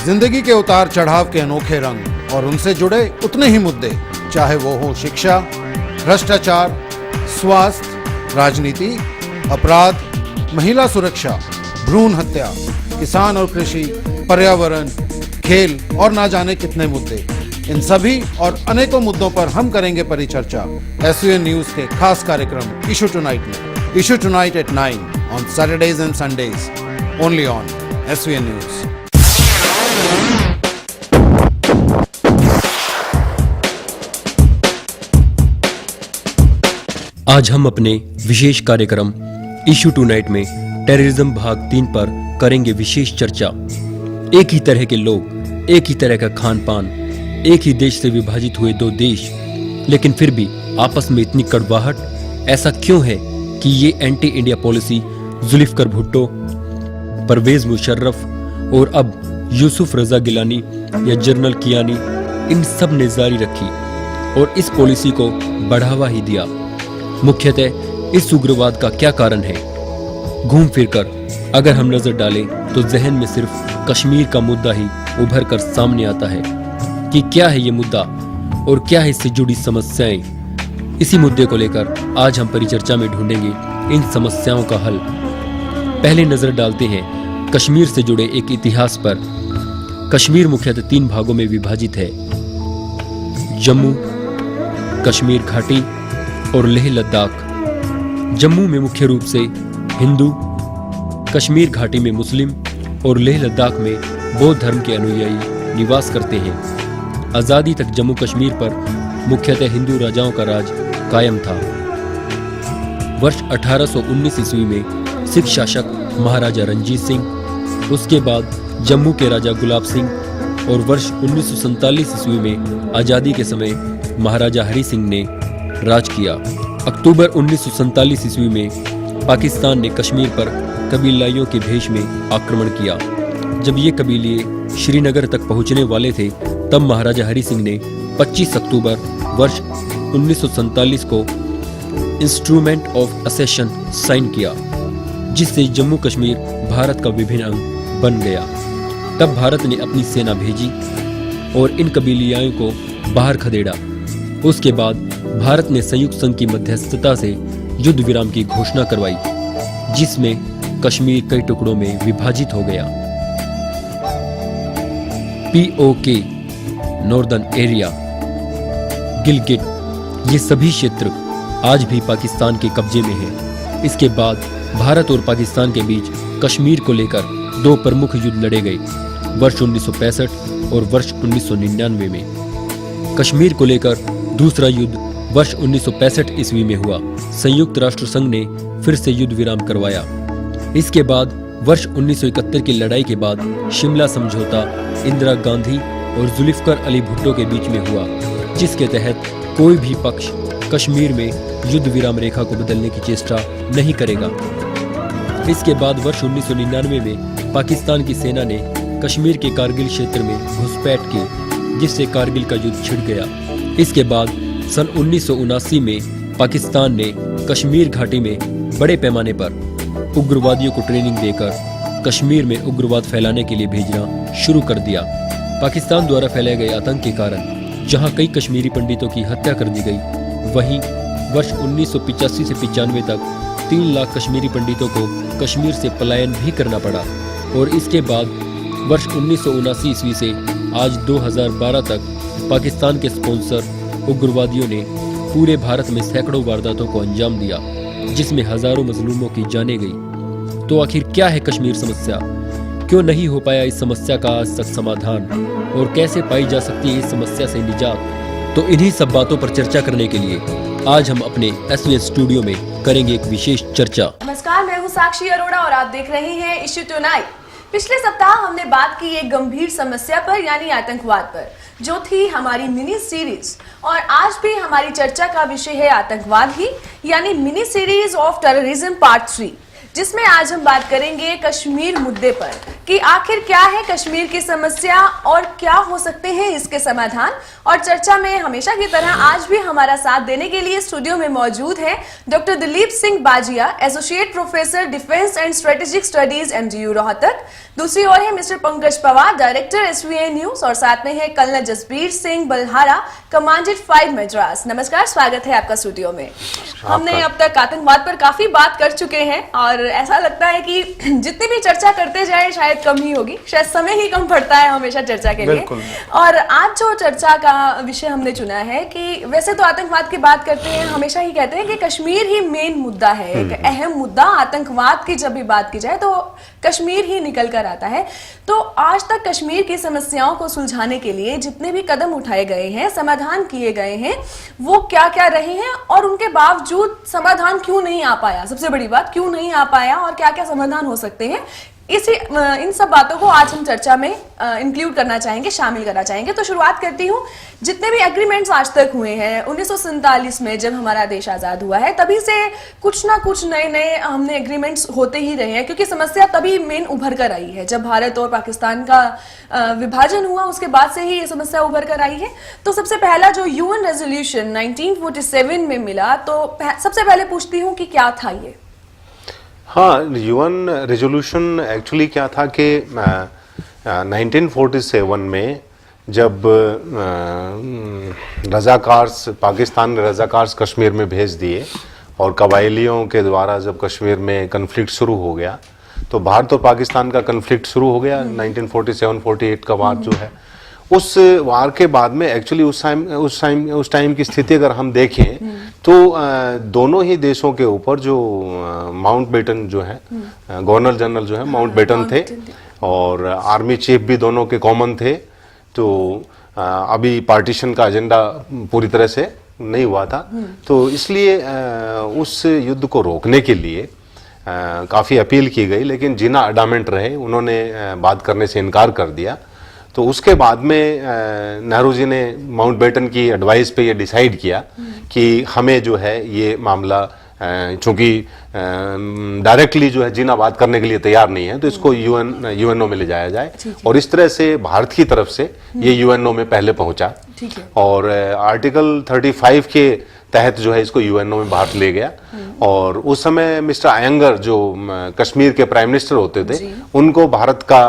जिंदगी के उतार चढ़ाव के अनोखे रंग और उनसे जुड़े उतने ही मुद्दे, चाहे वो हो शिक्षा, भ्रष्टाचार, स्वास्थ्य, राजनीति, अपराध, महिला सुरक्षा, भ्रूण हत्या, किसान और कृषि, पर्यावरण, खेल और ना जाने कितने मुद्दे। इन सभी और अनेकों मुद्दों पर हम करेंगे परिचर्चा एसवीएन न्यूज के खास कार्यक्रम इशू टुनाइट में। Issue tonight at 9 on Saturdays and Sundays, only on SVN News. आज हम अपने विशेष कार्यक्रम इशू टुनाइट में टेररिज्म भाग 3 पर करेंगे विशेष चर्चा। एक ही तरह के लोग, एक ही तरह का खान पान, एक ही देश से विभाजित हुए दो देश, लेकिन फिर भी आपस में इतनी कड़वाहट। ऐसा क्यों है कि ये anti India policy Zulfikar Bhutto, Pervez Musharraf और अब यूसुफ रजा गिलानी या जनरल कियानी, इन सब ने जारी रखी और इस पॉलिसी को बढ़ावा ही दिया। मुख्यतः इस उग्रवाद का क्या कारण है? घूम फिरकर अगर हम नजर डालें तो जहन में सिर्फ कश्मीर का मुद्दा ही उभर कर सामने आता है कि क्या है ये मुद्दा और क्या है इससे जुड़ी समस्याएं। इसी मुद्दे को लेकर आज हम परिचर्चा में ढूंढेंगे इन समस्याओं का हल। पहले नजर डालते हैं कश्मीर से जुड़े एक इतिहास पर। कश्मीर मुख्यतः 3 भागों में विभाजित है: जम्मू, कश्मीर घाटी और लेह लद्दाख। जम्मू में मुख्य रूप से हिंदू, कश्मीर घाटी में मुस्लिम और लेह लद्दाख में बौद्ध धर्म के अनुयायी निवास करते हैं। आजादी तक जम्मू कश्मीर पर मुख्यतः हिंदू राजाओं का राज कायम था। वर्ष 1819 ईस्वी में सिख शासक महाराजा रणजीत सिंह, उसके बाद जम्मू के राजा गुलाब सिंह और वर्ष 1947 ईस्वी में आजादी के समय महाराजा हरि सिंह ने राज किया। अक्टूबर 1947 ईस्वी में पाकिस्तान ने कश्मीर पर कबीलाइयों के भेष में आक्रमण किया। जब ये कबीले श्रीनगर तक पहुंचने वाले थे, तब महाराजा हरि सिंह ने 25 अक्टूबर वर्ष 1947 को इंस्ट्रूमेंट ऑफ असेशन साइन किया, जिससे जम्मू कश्मीर भारत का विभिन्न अंग बन गया। तब भारत ने अपनी सेना भेजी और इन कबीलियाओं को बाहर खदेड़ा। उसके बाद भारत ने संयुक्त संघ की मध्यस्थता से युद्ध विराम की घोषणा करवाई, जिसमें कश्मीर कई टुकड़ों में विभाजित हो गया। POK, नॉर्दर्न एरिया, गिलगिट, ये सभी क्षेत्र आज भी पाकिस्तान के कब्जे में हैं। इसके बाद भारत और पाकिस्तान के बीच कश्मीर को लेकर 2 प्रमुख युद्ध लड़े गए, वर्ष 1965 और वर्ष 1999 में। कश्मीर को लेकर दूसरा युद्ध वर्ष 1965 ईस्वी में हुआ। संयुक्त राष्ट्र संघ ने फिर से युद्ध विराम करवाया। इसके बाद वर्ष 1971 की लड़ाई के बाद शिमला समझौता इंदिरा गांधी और जुल्फिकार अली भुट्टो के बीच में हुआ, जिसके तहत कोई भी पक्ष कश्मीर में युद्ध विराम रेखा को बदलने की चेष्टा नहीं करेगा। इसके बाद वर्ष 1999 में पाकिस्तान की सेना ने कश्मीर के कारगिल क्षेत्र में घुसपैठ की, जिससे कारगिल का युद्ध छिड़ गया। इसके बाद सन 1979 में पाकिस्तान ने कश्मीर घाटी में बड़े पैमाने पर उग्रवादियों को ट्रेनिंग देकर कश्मीर में उग्रवाद फैलाने के लिए भेजना शुरू कर दिया। पाकिस्तान द्वारा फैलाए गए आतंक के कारण जहां कई कश्मीरी पंडितों की हत्या कर दी गई, वहीं वर्ष 1985 से 95 तक 3 लाख कश्मीरी पंडितों को कश्मीर से पलायन भी करना पड़ा। और इसके बाद वर्ष 1979 ईस्वी से आज 2012 तक पाकिस्तान के स्पॉन्सर उग्रवादियों ने पूरे भारत में सैकड़ों वारदातों को अंजाम दिया, जिसमें हजारों मजलूमों की जानें गई। तो आखिर क्या है कश्मीर समस्या? क्यों नहीं हो पाया इस समस्या का आज तक समाधान, और कैसे पाई जा सकती है इस समस्या से निजात? तो इन्हीं सब बातों पर चर्चा करने के लिए आज हम अपने एसवीएन स्टूडियो में करेंगे एक विशेष चर्चा। नमस्कार, मैं हूँ साक्षी अरोड़ा और आप देख रहे हैं इशू टुनाइट। पिछले सप्ताह हमने बात की एक गंभीर समस्या पर, यानी आतंकवाद पर, जो थी हमारी मिनी सीरीज। और आज भी हमारी चर्चा का विषय है आतंकवाद ही, यानी mini series of terrorism part 3। जिसमें आज हम बात करेंगे कश्मीर मुद्दे पर कि आखिर क्या है कश्मीर की समस्या और क्या हो सकते हैं इसके समाधान। और चर्चा में हमेशा की तरह आज भी हमारा साथ देने के लिए स्टूडियो में मौजूद है doctor Dilip Singh Bajia, associate professor defence and strategic studies MGU Rohtak. दूसरी ओर है mister Pankaj Pawar, director SVN news, और साथ में है कर्नल जसबीर सिंह बलहारा, कमांडेंट 5 मद्रास। नमस्कार, स्वागत है आपका स्टूडियो में। हमने अब तक आतंकवाद पर काफी बात कर चुके हैं और ऐसा लगता है कि जितनी भी चर्चा करते जाए शायद कम ही होगी, शायद समय ही कम पड़ता है हमेशा चर्चा के लिए। और आज जो चर्चा का विषय हमने चुना है कि वैसे तो आतंकवाद की बात करते हैं, हमेशा ही कहते हैं कि कश्मीर ही मेन मुद्दा है, एक अहम मुद्दा। आतंकवाद की जब भी बात की जाए तो कश्मीर ही निकल कर आता है। तो आज तक कश्मीर की समस्याओं को सुलझाने के लिए जितने भी कदम उठाए गए हैं, समाधान किए गए हैं, वो क्या क्या रहे हैं और उनके बावजूद समाधान क्यों नहीं आ पाया, सबसे बड़ी बात क्यों नहीं आ पाया और क्या क्या समाधान हो सकते हैं, इन सब बातों को आज हम चर्चा में इंक्लूड करना चाहेंगे, शामिल करना चाहेंगे। तो शुरुआत करती हूँ, जितने भी एग्रीमेंट्स आज तक हुए हैं 1947 में जब हमारा देश आजाद हुआ है, तभी से कुछ ना कुछ नए नए हमने एग्रीमेंट्स होते ही रहे हैं, क्योंकि समस्या तभी मेन उभर कर आई है जब भारत और पाकिस्तान का विभाजन हुआ, उसके बाद से ही ये समस्या उभर कर आई है। तो सबसे पहला जो UN रेजोल्यूशन 1947 में मिला, तो सबसे पहले पूछती हूँ कि क्या था ये? हाँ, UN रेजोल्यूशन एक्चुअली क्या था कि 1947 में जब पाकिस्तान ने रजाकार्स कश्मीर में भेज दिए और कबायलियों के द्वारा जब कश्मीर में कन्फ्लिक्ट शुरू हो गया, तो भारत और पाकिस्तान का कन्फ्लिक्ट शुरू हो गया। 1947-48 का वार जो है, उस वार के बाद में एक्चुअली उस टाइम की स्थिति अगर हम देखें तो दोनों ही देशों के ऊपर जो माउंटबेटन जो है, गवर्नर जनरल जो है माउंटबेटन थे, और आर्मी चीफ भी दोनों के कॉमन थे। तो अभी पार्टीशन का एजेंडा पूरी तरह से नहीं हुआ था, तो इसलिए उस युद्ध को रोकने के लिए काफ़ी अपील की गई, लेकिन जिन्ना अडामेंट रहे, उन्होंने बात करने से इनकार कर दिया। तो उसके बाद में नेहरू जी ने माउंटबेटन की एडवाइस पे ये डिसाइड किया कि हमें जो है ये मामला, चूंकि डायरेक्टली जो है जिना बात करने के लिए तैयार नहीं है, तो इसको UNO में ले जाया जाए। और इस तरह से भारत की तरफ से ये UNO में पहले पहुंचा और आर्टिकल 35 के तहत जो है इसको UNO में भारत ले गया। और उस समय मिस्टर अयंगर जो कश्मीर के प्राइम मिनिस्टर होते थे, उनको भारत का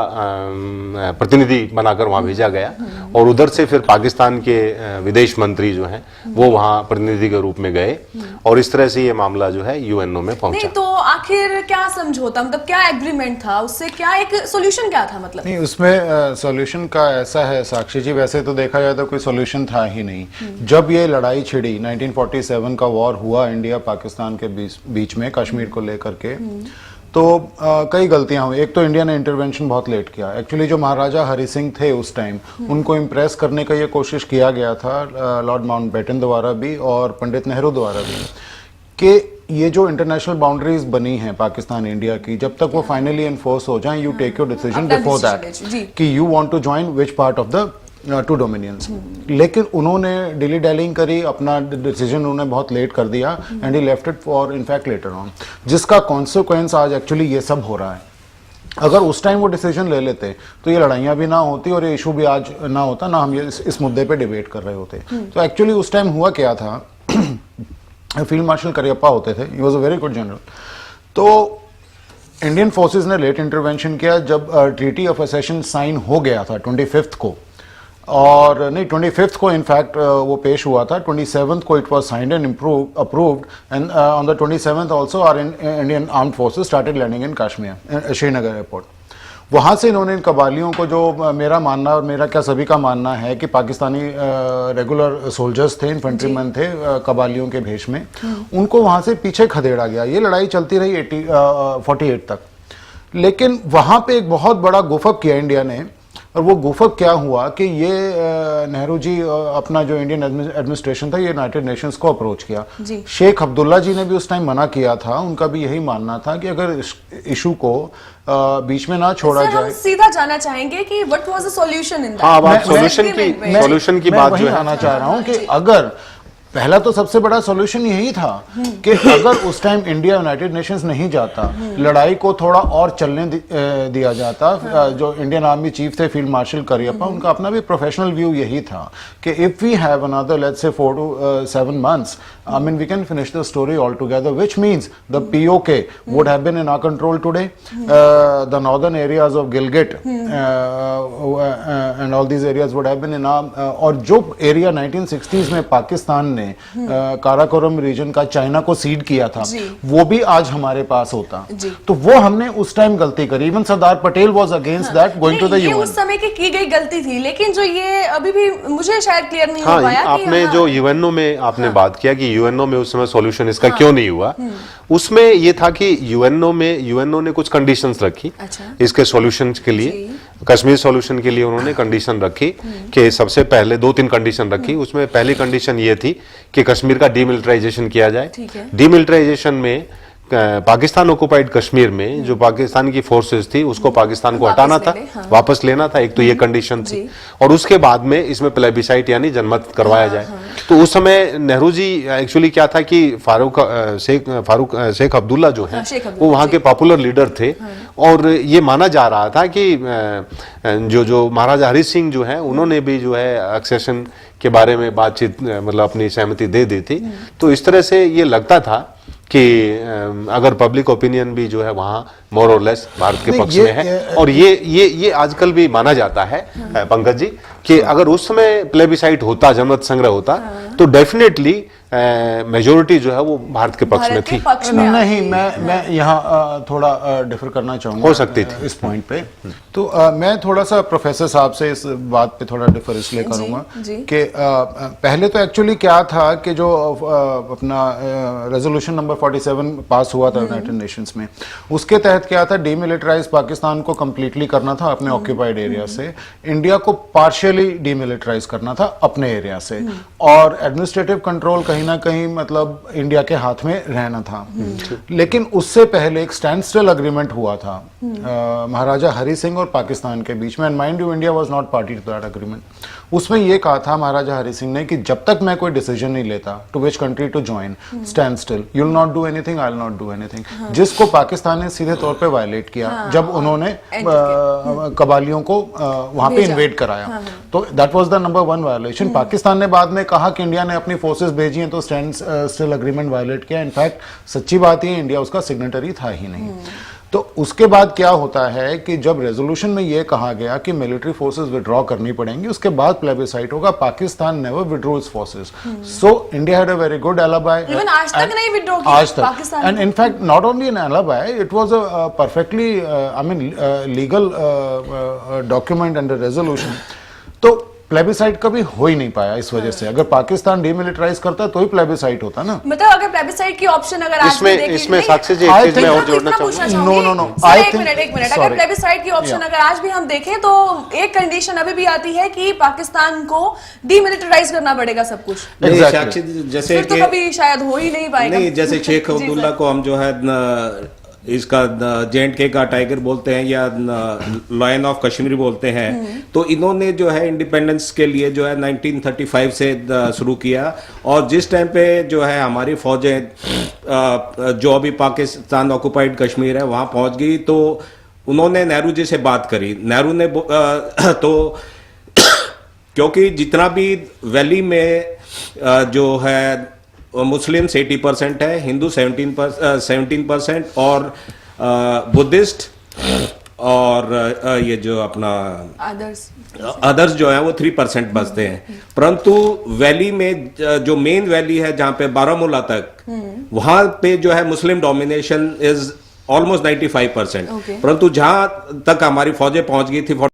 प्रतिनिधि बनाकर वहां भेजा गया, और उधर से फिर पाकिस्तान के विदेश मंत्री जो हैं वो वहां प्रतिनिधि के रूप में गए, और इस तरह से ये मामला जो है UNO में पहुंचा। नहीं, तो आखिर क्या समझौता, मतलब क्या एग्रीमेंट था, उससे क्या एक सॉल्यूशन क्या था? मतलब नहीं, उसमें सॉल्यूशन का ऐसा है साक्षी जी, वैसे तो देखा जाए तो कोई सॉल्यूशन था ही नहीं। जब ये लड़ाई छिड़ी, 1947 का वॉर हुआ इंडिया पाकिस्तान के बीच में कश्मीर को लेकर के, तो कई गलतियां हुई। एक तो इंडिया ने इंटरवेंशन बहुत लेट किया। एक्चुअली जो महाराजा हरि सिंह थे उस टाइम, उनको इम्प्रेस करने का ये कोशिश किया गया था लॉर्ड माउंटबेटन द्वारा भी और पंडित नेहरू द्वारा भी, कि ये जो इंटरनेशनल बाउंड्रीज बनी हैं पाकिस्तान इंडिया की, जब तक वो फाइनली एनफोर्स हो जाएं, you take your decision before that कि you want to join which part of the two dominions. लेकिन उन्होंने डिली डैलिंग करी, अपना डिसीजन उन्होंने बहुत लेट कर दिया, and he left it for in fact later on, जिसका कॉन्सिक्वेंस आज एक्चुअली ये सब हो रहा है। अगर उस टाइम वो डिसीजन ले लेते तो ये लड़ाइयाँ भी ना होती और ये इशू भी आज ना होता, ना हम ये इस मुद्दे पे डिबेट कर रहे होते। तो एक्चुअली उस टाइम हुआ क्या था, फील्ड मार्शल करियप्पा होते थे, he was a very good general. तो इंडियन फोर्सेस ने लेट इंटरवेंशन किया। जब ट्रीटी ऑफ असेशन साइन हो गया था 25th को, और नहीं 25th को इनफैक्ट वो पेश हुआ था, 27th को it was signed and approved, and on the 27th also our Indian armed forces started landing in Kashmir, Srinagar airport. वहाँ से इन्होंने इन कबालियों को, जो मेरा मानना और मेरा क्या सभी का मानना है कि पाकिस्तानी रेगुलर सोल्जर्स थे, इन्फेंट्रीमैन थे कबालियों के भेष में, उनको वहाँ से पीछे खदेड़ा गया। ये लड़ाई चलती रही 48 तक। लेकिन वहाँ पे एक बहुत बड़ा गुफक किया इंडिया ने, और वो गुफक क्या हुआ कि ये नेहरू जी अपना जो इंडियन एडमिनिस्ट्रेशन था, ये यूनाइटेड नेशंस को अप्रोच किया। शेख अब्दुल्ला जी ने भी उस टाइम मना किया था, उनका भी यही मानना था कि अगर इशू को बीच में ना छोड़ा जाए। हम सीधा जाना चाहेंगे कि what was the solution in that. हाँ, सॉल्यूशन की बात जो है, आना चाह रहा हूँ कि अगर पहला तो सबसे बड़ा सॉल्यूशन यही था कि अगर उस टाइम इंडिया यूनाइटेड नेशंस नहीं जाता, लड़ाई को थोड़ा और चलने दिया जाता। जो इंडियन आर्मी चीफ थे फील्ड मार्शल करियप्पा, उनका अपना भी प्रोफेशनल व्यू यही था कि if we have another let's say 4 to 7 months, I mean we can finish the story altogether, which means the POK would have been in our control today. The northern areas of Gilgit and all these areas would have been in our और जो area 1960s में पाकिस्तान ने Karakoram reason का China को seed किया था, वो भी आज हमारे पास होता। तो वो हमने उस टाइम गलती करी। Even Sardar Patel was against that going to the UN. उस समय की गई गलती थी, लेकिन जो ये अभी भी मुझे शायद क्लियर नहीं हो पाया कि आपने जो यूएनओ में आपने बात किया कि यूएनओ में उस समय सॉल्यूशन इसका क्यों नहीं हुआ, उसमें ये था कि यूएनओ ने कुछ कंडीशंस रखी इसके सॉल्यूशन के लिए। कश्मीर सॉल्यूशन के लिए उन्होंने कंडीशन रखी कि सबसे पहले 2-3 कंडीशन रखी। उसमें पहली कंडीशन ये थी कि कश्मीर का डीमिलिटराइजेशन किया जाए। डीमिलिटराइजेशन में पाकिस्तान ऑक्युपाइड कश्मीर में जो पाकिस्तान की फोर्सेस थी उसको पाकिस्तान को हटाना था, वापस लेना था। एक तो ये कंडीशन थी, और उसके बाद में इसमें प्लेबिसाइट यानी जनमत करवाया जाए। तो उस समय नेहरू जी एक्चुअली क्या था कि शेख अब्दुल्ला जो है वो वहाँ के पॉपुलर लीडर थे, और ये माना जा रहा था कि जो महाराजा हरि सिंह जो है उन्होंने भी जो है एक्सेशन के बारे में बातचीत मतलब अपनी सहमति दे दी थी। तो इस तरह से ये लगता था कि अगर पब्लिक ओपिनियन भी जो है वहाँ मोर और लेस भारत के पक्ष में है। और ये आजकल भी माना जाता है पंकज जी कि अगर उस समय प्लेबिसाइट होता, जनमत संग्रह होता, तो डेफिनेटली मेजोरिटी जो है वो भारत के पक्ष में थी। नहीं, मैं यहाँ थोड़ा डिफर करना चाहूंगा, हो सकती थी इस पॉइंट पे। तो मैं थोड़ा सा प्रोफेसर साहब से इस बात पे थोड़ा डिफर इसलिए करूंगा कि पहले तो एक्चुअली क्या था कि जो अपना रेजोल्यूशन नंबर 47 पास हुआ था यूनाइटेड नेशंस में, उसके तहत क्या था, डीमिलिटराइज पाकिस्तान को कंप्लीटली करना था अपने ऑक्यूपाइड एरिया से, इंडिया को पार्शियली डीमिलिटराइज करना था अपने एरिया से, और एडमिनिस्ट्रेटिव कंट्रोल कहीं ना कहीं मतलब इंडिया के हाथ में रहना था। लेकिन उससे पहले एक स्टैंड स्टिल अग्रीमेंट हुआ था महाराजा हरि सिंह और पाकिस्तान के बीच में, and mind you India was not party to that agreement. उसमें यह कहा था महाराजा हरि सिंह ने कि जब तक मैं कोई डिसीजन नहीं लेता to which country to join, stand still, you will not do anything, I will not do anything. जिसको पाकिस्तान ने सीधे तौर पे वायलेट किया जब उन्होंने कबालियों को वहां पे इन्वेड कराया। तो that was the number 1 violation. Pakistan ने बाद में कहा कि इंडिया ने अपनी फोर्सेस भेजी हैं तो स्टैंड स्टिल अग्रीमेंट वायलेट किया। इनफैक्ट सच्ची बात है इंडिया उसका सिग्नेटरी था ही नहीं। तो उसके बाद क्या होता है कि जब रेजोल्यूशन में यह कहा गया कि मिलिट्री फोर्सेस विड्रॉ करनी पड़ेंगी, उसके बाद प्लेबिसाइट होगा, Pakistan never withdraw its forces. So India had a very good alibi. Even आज तक नहीं विड्रॉ किया आज तक, and in fact not only an alibi, it was a perfectly I mean legal document and resolution. तो प्लेबिसाइट कभी हो ही नहीं पाया इस वजह से। अगर पाकिस्तान डीमिलिटराइज करता तो ही प्लेबिसाइट होता ना। मतलब अगर प्लेबिसाइट की ऑप्शन अगर आज इसमें साक्षी जी एक चीज मैं और जोड़ना चाहूंगा। नो एक मिनट अगर प्लेबिसाइट की ऑप्शन अगर आज भी हम देखें तो एक कंडीशन अभी भी आती है कि पाकिस्तान को डीमिलिटराइज करना पड़ेगा सब कुछ। साक्षी जैसे तो कभी शायद हो ही नहीं पाएगा। नहीं, जैसे शेख अब्दुल्ला को हम जो है इसका J&K का टाइगर बोलते हैं या लॉयन ऑफ कश्मीर बोलते हैं, तो इन्होंने जो है इंडिपेंडेंस के लिए जो है 1935 से शुरू किया। और जिस टाइम पे जो है हमारी फौजें जो अभी पाकिस्तान ऑक्युपाइड कश्मीर है वहाँ पहुँच गई, तो उन्होंने नेहरू जी से बात करी। नेहरू ने तो क्योंकि जितना भी वैली में जो है मुस्लिम्स 80% है, हिंदू 17% और बुद्धिस्ट और ये जो अपना अदर्स जो है वो 3% बचते हैं। परंतु वैली में जो मेन वैली है जहाँ पे बारामूला तक, वहां पे जो है मुस्लिम डोमिनेशन इज ऑलमोस्ट 95%। परंतु जहां तक हमारी फौजें पहुंच गई थी